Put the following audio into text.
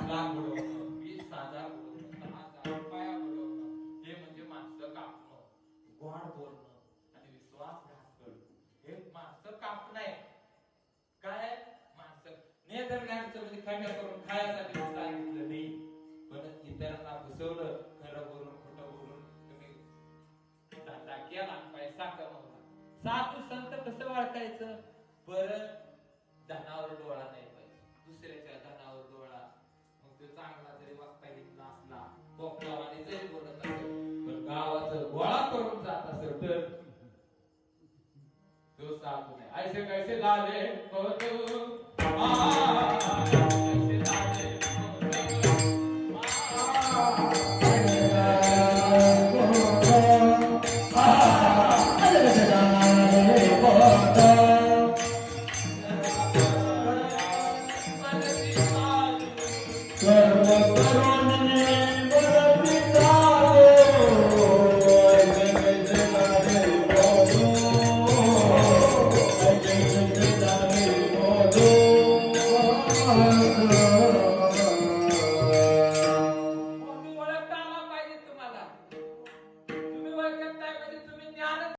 5 लाख बुडवणं, 20,000 बुडवणं, 10,000 रुपया बुडवणं, हे म्हणजे माणसं कापणं, गोड बोलणं आणि विश्वासघात करणं, हे माणसं कापणं आहे. काय माणसं नेदरलँडचं म्हणजे खाण्या करून खायासाठी सांगितलं नाही, पण इतरांना फसवलं, खरं बोलून खोटं बोलून तुम्ही धंदा केला आणि पैसा कमवला. साधू संत कसं ओळखायचं? बरं, धनावर डोळा नाही पाहिजे, दुसऱ्याच्या धनावर डोळा. मग तो चांगला जरी वक्ता घेतला असला, बोकलावाने जरी बोलत असेल, पण गावाचं गोळा करून जात असेल तर तो साधू नाही. ऐसे कैसे लाले Oh